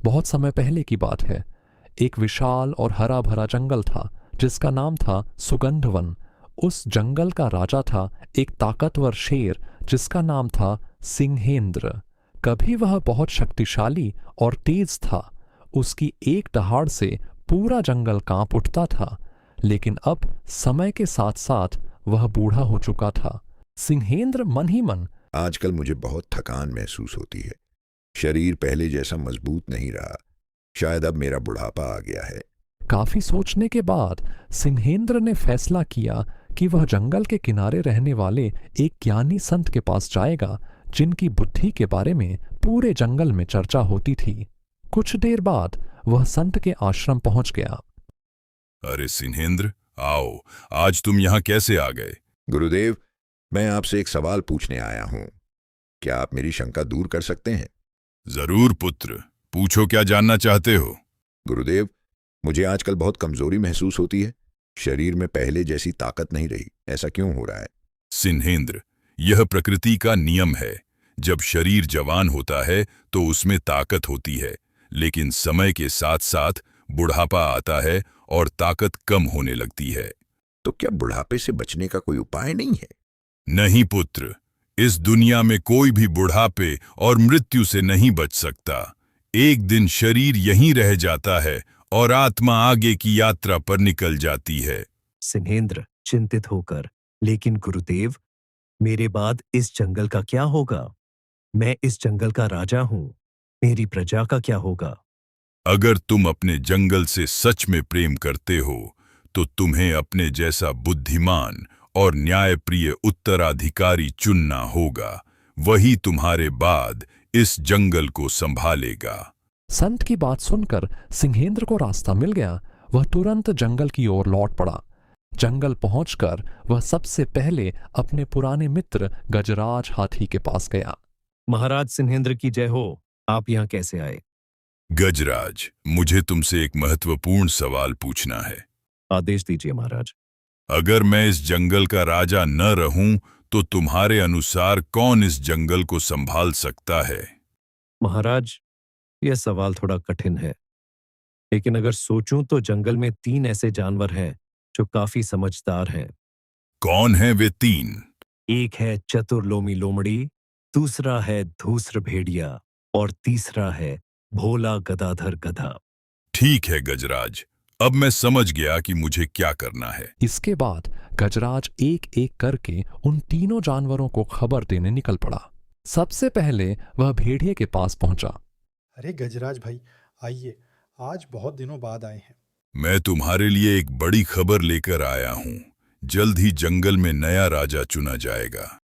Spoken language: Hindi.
बहुत समय पहले की बात है। एक विशाल और हरा भरा जंगल था जिसका नाम था सुगंधवन। उस जंगल का राजा था एक ताकतवर शेर जिसका नाम था सिंहेंद्र। कभी वह बहुत शक्तिशाली और तेज था। उसकी एक दहाड़ से पूरा जंगल कांप उठता था। लेकिन अब समय के साथ साथ वह बूढ़ा हो चुका था। सिंहेंद्र मन ही मन, आजकल मुझे बहुत थकान महसूस होती है। शरीर पहले जैसा मजबूत नहीं रहा। शायद अब मेरा बुढ़ापा आ गया है। काफी सोचने के बाद सिंहेंद्र ने फैसला किया कि वह जंगल के किनारे रहने वाले एक ज्ञानी संत के पास जाएगा जिनकी बुद्धि के बारे में पूरे जंगल में चर्चा होती थी। कुछ देर बाद वह संत के आश्रम पहुंच गया। अरे सिन्हेंद्र, आओ, आज तुम यहाँ कैसे आ गए? गुरुदेव, मैं आपसे एक सवाल पूछने आया हूँ। क्या आप मेरी शंका दूर कर सकते हैं? जरूर पुत्र, पूछो, क्या जानना चाहते हो? गुरुदेव, मुझे आजकल बहुत कमजोरी महसूस होती है। शरीर में पहले जैसी ताकत नहीं रही। ऐसा क्यों हो रहा है? सिन्हेंद्र, यह प्रकृति का नियम है। जब शरीर जवान होता है तो उसमें ताकत होती है, लेकिन समय के साथ साथ बुढ़ापा आता है और ताकत कम होने लगती है। तो क्या बुढ़ापे से बचने का कोई उपाय नहीं है? नहीं पुत्र, इस दुनिया में कोई भी बुढ़ापे और मृत्यु से नहीं बच सकता। एक दिन शरीर यहीं रह जाता है और आत्मा आगे की यात्रा पर निकल जाती है। सिन्हेंद्र चिंतित होकर, लेकिन गुरुदेव, मेरे बाद इस जंगल का क्या होगा? मैं इस जंगल का राजा हूं। मेरी प्रजा का क्या होगा? अगर तुम अपने जंगल से सच में प्रेम करते हो तो तुम्हें अपने जैसा बुद्धिमान और न्यायप्रिय उत्तराधिकारी चुनना होगा। वही तुम्हारे बाद इस जंगल को संभालेगा। संत की बात सुनकर सिंहेंद्र को रास्ता मिल गया। वह तुरंत जंगल की ओर लौट पड़ा। जंगल पहुंचकर वह सबसे पहले अपने पुराने मित्र गजराज हाथी के पास गया। महाराज सिन्हेंद्र की जय हो। आप यहाँ कैसे आए? गजराज, मुझे तुमसे एक महत्वपूर्ण सवाल पूछना है। आदेश दीजिए महाराज। अगर मैं इस जंगल का राजा न रहूं तो तुम्हारे अनुसार कौन इस जंगल को संभाल सकता है? महाराज, यह सवाल थोड़ा कठिन है, लेकिन अगर सोचूं तो जंगल में 3 ऐसे जानवर हैं जो काफी समझदार हैं। कौन है वे 3? एक है चतुर्लोमी लोमड़ी, दूसरा है धूस्र भेड़िया और तीसरा है भोला गदाधर गधा। ठीक है गजराज, अब मैं समझ गया कि मुझे क्या करना है। इसके बाद गजराज एक एक करके उन तीनों जानवरों को खबर देने निकल पड़ा। सबसे पहले वह भेड़िए के पास पहुंचा। अरे गजराज भाई, आइए, आज बहुत दिनों बाद आए हैं। मैं तुम्हारे लिए एक बड़ी खबर लेकर आया हूं। जल्द ही जंगल में नया राजा चुना जाएगा।